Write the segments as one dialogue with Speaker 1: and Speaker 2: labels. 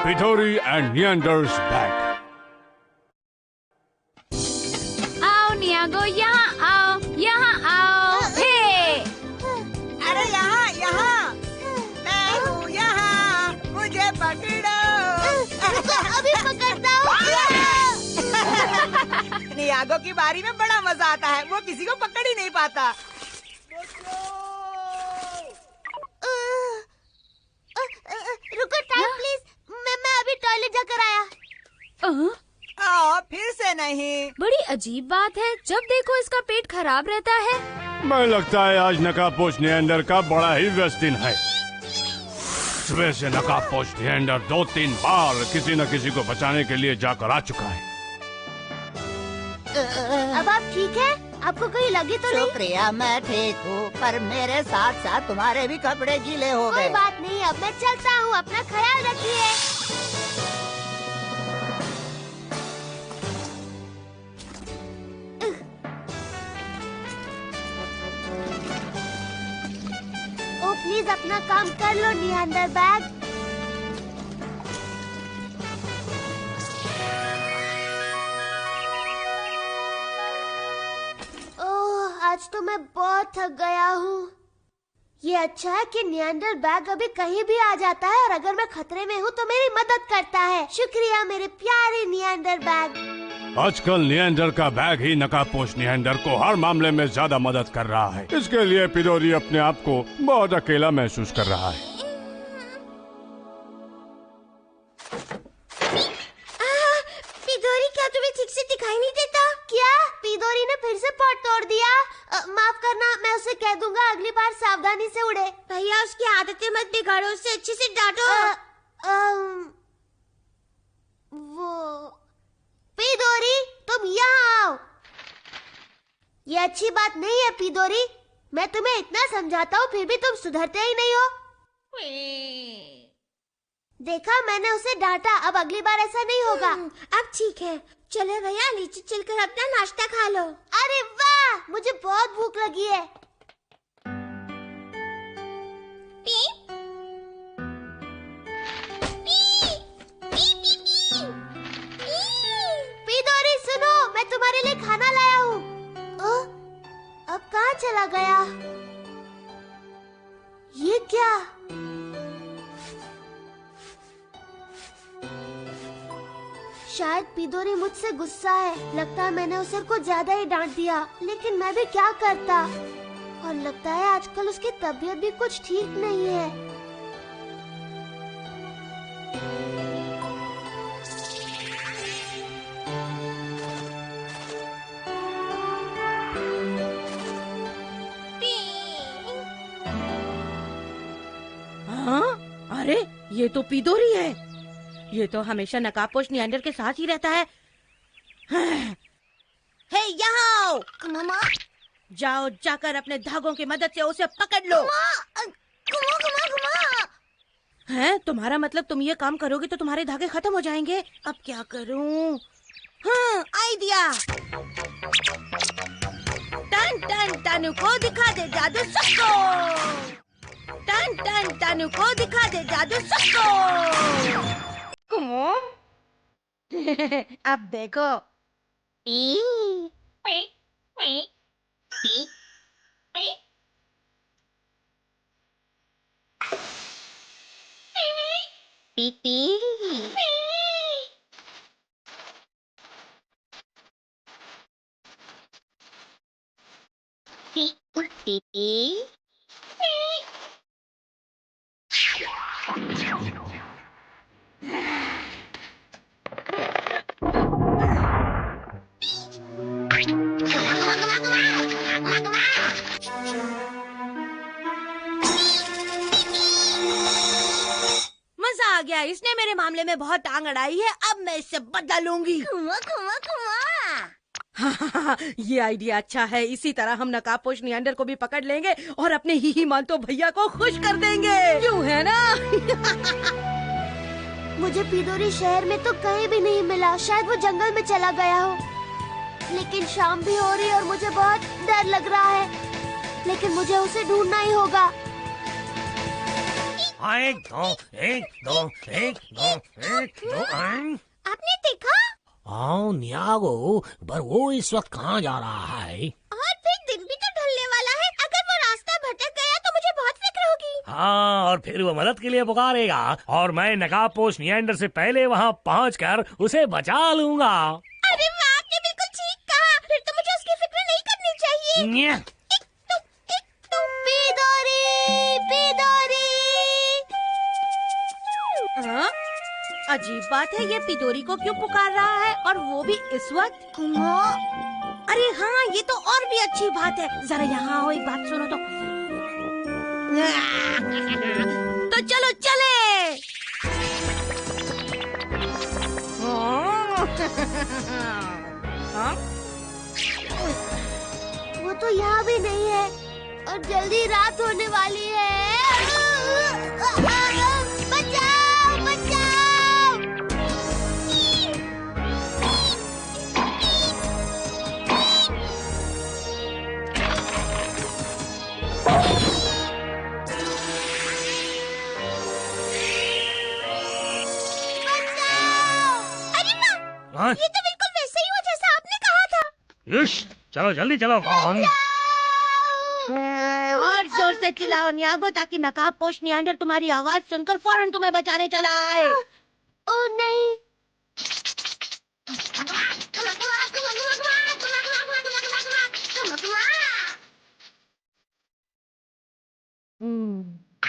Speaker 1: Pithori and Neander's back.
Speaker 2: आओ नियागो, यहाँ आओ, यहाँ आओ। हे!
Speaker 3: अरे यहाँ यहाँ मैं हूँ यहाँ, मुझे पकड़ो।
Speaker 4: अभी पकड़ता हूँ।
Speaker 3: नियागो की बारी में बड़ा मजा आता है, वो किसी को पकड़ ही नहीं पाता।
Speaker 4: रुको टाइम प्लीज, मैं अभी टॉयलेट जाकर आया।
Speaker 3: फिर से नहीं।
Speaker 2: बड़ी अजीब बात है, जब देखो इसका पेट खराब रहता है।
Speaker 1: मैं लगता है आज नकाबपोश निएंडर का बड़ा ही व्यस्त दिन है। सुबह से नकाबपोश निएंडर 2-3 बार किसी न किसी को बचाने के लिए जाकर आ चुका है।
Speaker 4: अब आप ठीक है? आपको कहीं लगी तो नहीं?
Speaker 3: शुक्रिया, मैं ठीक हूँ, पर मेरे साथ साथ तुम्हारे भी कपड़े गीले हो गए।
Speaker 4: कोई बात नहीं, अब मैं चलता हूँ, अपना ख्याल रखिए। ओ प्लीज अपना काम कर लो नियंडर बैग। आज तो मैं बहुत थक गया हूँ। ये अच्छा है कि नियंडर बैग अभी कहीं भी आ जाता है और अगर मैं खतरे में हूँ तो मेरी मदद करता है। शुक्रिया मेरे प्यारे नियंडर बैग।
Speaker 1: आजकल निएंडर का बैग ही नकाबपोश निएंडर को हर मामले में ज्यादा मदद कर रहा है। इसके लिए पिथोरी अपने आप को बहुत अकेला महसूस कर रहा है।
Speaker 4: पिथोरी, क्या तुम्हें ठीक से दिखाई नहीं देता? क्या पिथोरी ने फिर से पॉट तोड़ दिया? माफ करना, मैं उसे कह दूंगा अगली बार सावधानी से उड़े। भैया उसकी आदतें मत बिगाड़ो, उसे अच्छे से डांटो। वो पिथोरी, तुम यहाँ आओ। ये अच्छी बात नहीं है पिथोरी, मैं तुम्हें इतना समझाता हूँ फिर भी तुम सुधरते ही नहीं हो। देखा, मैंने उसे डांटा, अब अगली बार ऐसा नहीं होगा। अब ठीक है, चलो भैया नीचे चलकर अपना नाश्ता खा लो। अरे वाह, मुझे बहुत भूख लगी है। पिथोरी सुनो, मैं तुम्हारे लिए खाना लाया हूँ। अब कहाँ चला गया? ये क्या? शायद पिथोरी मुझसे गुस्सा है। लगता है मैंने उसे कुछ ज्यादा ही डांट दिया, लेकिन मैं भी क्या करता। और लगता है आजकल उसकी तबीयत भी कुछ ठीक नहीं है।
Speaker 5: हाँ? अरे ये तो पिथोरी है। ये तो हमेशा नकाबपोश नियंडर के साथ ही रहता है। हे यहाँ आओ।
Speaker 4: मम्मा,
Speaker 5: जाओ, जाकर अपने धागों की मदद से उसे पकड़ लो। हैं? तुम्हारा मतलब तुम ये काम करोगे तो तुम्हारे धागे खत्म हो जाएंगे। अब क्या करूं? हाँ, आइडिया। टन टन टन को दिखा दे जादू सबको। टन टन टन को दिखा दे जादू सबको। अब देखो। मजा आ गया, इसने मेरे मामले में बहुत टांग अड़ाई है। अब मैं इससे बदला लूंगी। हाँ, ये आइडिया अच्छा है। इसी तरह हम नकाबपोश नियंडर को भी पकड़ लेंगे और अपने ही मानतो भैया को खुश कर देंगे। क्यों है ना?
Speaker 4: मुझे पिथोरी शहर में तो कहीं भी नहीं मिला। शायद वो जंगल में चला गया हो। लेकिन शाम भी हो रही है और मुझे बहुत डर लग रहा है। लेकिन मुझे उसे ढूंढना ही होगा।
Speaker 6: हाँ, एक दो एक दो एक दो एक दो।
Speaker 5: आपने देखा?
Speaker 6: हाँ नियागो, पर वो इस वक्त कहाँ जा रहा है?
Speaker 5: और फिर दिन भी तो ढलने वाला है। अगर वो रास्ता भटक गया तो मुझे बहुत फिक्र होगी।
Speaker 6: हाँ, और फिर वो मदद के लिए पुकारेगा और मैं नकाबपोश नियंडर से पहले वहाँ पहुँचकर उसे बचा लूंगा।
Speaker 5: अरे वाह, आपने बिल्कुल ठीक कहा। फिर तो मुझे उसकी फिक्र नहीं करनी चाहिए।
Speaker 6: न्या।
Speaker 4: पिदोरी, पिदोरी।
Speaker 5: हाँ? अजीब बात है, ये पिदोरी को क्यों पुकार रहा है और वो भी इस वक्त? अरे हाँ, ये तो और भी अच्छी बात है। जरा यहाँ आओ, एक बात सुनो तो। तो चलो चले। हाँ?
Speaker 4: वो तो यहाँ भी नहीं है और जल्दी रात होने वाली है। बचाओ, बचाओ।
Speaker 5: अरे वाह,
Speaker 6: हाँ?
Speaker 5: ये तो बिल्कुल वैसे ही हो जैसा आपने कहा था।
Speaker 6: युश, चलो जल्दी चलो। कौन?
Speaker 5: और जोर से चिल्लाओ नियागो, ताकि नकाबपोश नियंडर तुम्हारी आवाज सुनकर फौरन तुम्हें बचाने चला आए।
Speaker 4: ओ नहीं।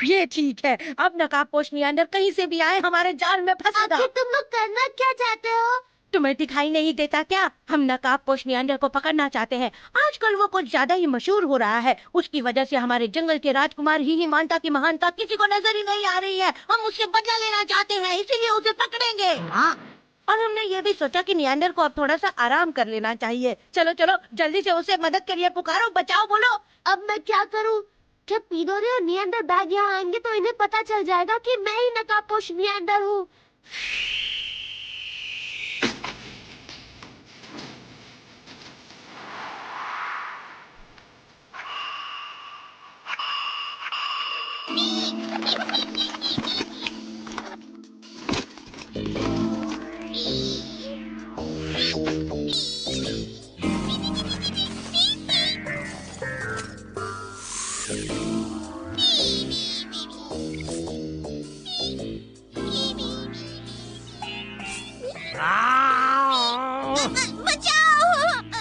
Speaker 5: ये ठीक है। अब नकाबपोश नियंडर कहीं से भी आए, हमारे जाल में फंसेगा।
Speaker 4: आखिर तुम लोग करना क्या चाहते हो?
Speaker 5: तुम्हें दिखाई नहीं देता क्या? हम नकाबपोश नियंडर को पकड़ना चाहते हैं। आजकल वो कुछ ज्यादा ही मशहूर हो रहा है। उसकी वजह से हमारे जंगल के राजकुमार ही मानता की महानता किसी को नजर ही नहीं आ रही है। हम उससे बदला लेना चाहते हैं, इसीलिए उसे पकड़ेंगे। और हमने ये भी सोचा कि नियंडर को अब थोड़ा सा आराम कर लेना चाहिए। चलो चलो, जल्दी से उसे मदद के लिए पुकारो, बचाओ बोलो।
Speaker 4: अब मैं क्या करूं? जब पिदोरी और नियंडर बैग यहाँ आएंगे तो इन्हें पता चल जाएगा कि मैं ही नकाबपोश नियंडर हूँ।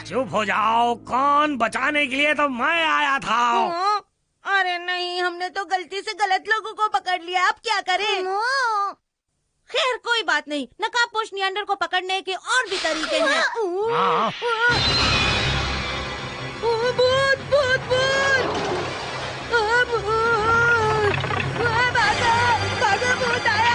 Speaker 6: चुप हो जाओ, कौन? बचाने के लिए तो मैं आया था।
Speaker 5: अरे नहीं, हमने तो गलती से गलत लोगों को पकड़ लिया। अब क्या करें? खैर कोई बात नहीं, नकाबपोश नियंडर को पकड़ने के और भी तरीके हैं।
Speaker 6: हाँ।
Speaker 5: भूत भूत भूत, भूत, भागो भागो, भूत आया।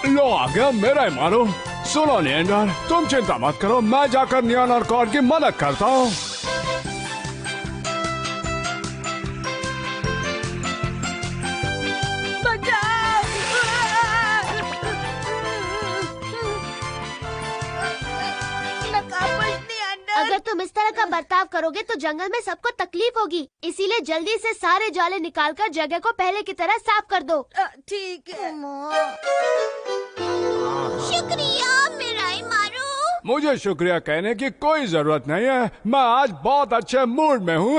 Speaker 1: लो आ गया मेरा मानो। सुनो नियंडर, तुम चिंता मत करो, मैं जाकर नियन और कॉर्ड की मदद करता हूँ।
Speaker 4: अगर तुम इस तरह का बर्ताव करोगे तो जंगल में सबको तकलीफ होगी। इसीलिए जल्दी से सारे जाले निकालकर जगह को पहले की तरह साफ कर दो।
Speaker 5: ठीक है।
Speaker 4: शुक्रिया मेरा मारू।
Speaker 1: मुझे शुक्रिया कहने की कोई जरूरत नहीं है, मैं आज बहुत अच्छे मूड में हूँ।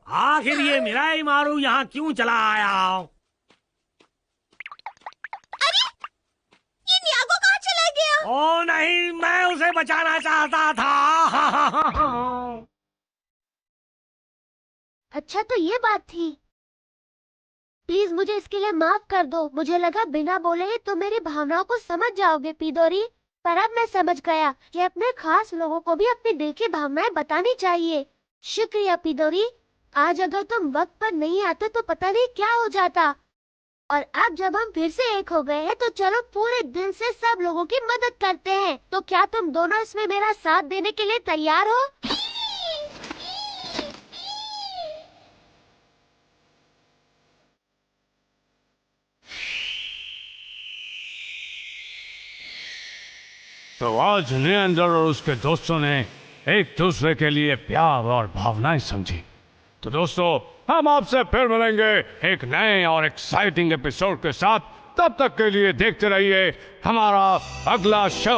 Speaker 6: आखिर ये मिराई मारू यहाँ क्यों चला आया?
Speaker 5: ये नियागो कहाँ चला गया?
Speaker 6: ओ नहीं, मैं उसे बचाना चाहता था।
Speaker 4: अच्छा तो ये बात थी। प्लीज मुझे इसके लिए माफ कर दो। मुझे लगा बिना बोले ही तुम मेरी भावनाओं को समझ जाओगे पिदोरी, पर अब मैं समझ गया कि अपने खास लोगों को भी अपने दिल की भावनाएं बतानी चाहिए। शुक्रिया पिदोरी। आज अगर तुम वक्त पर नहीं आते तो पता नहीं क्या हो जाता। और अब जब हम फिर से एक हो गए हैं तो चलो पूरे दिल से सब लोगों की मदद करते हैं। तो क्या तुम दोनों इसमें मेरा साथ देने के लिए तैयार हो?
Speaker 1: तो आज नियंदर और उसके दोस्तों ने एक दूसरे के लिए प्यार और भावनाएं समझी। तो दोस्तों, हम आपसे फिर मिलेंगे एक नए और एक्साइटिंग एपिसोड के साथ। तब तक के लिए देखते रहिए हमारा अगला शो।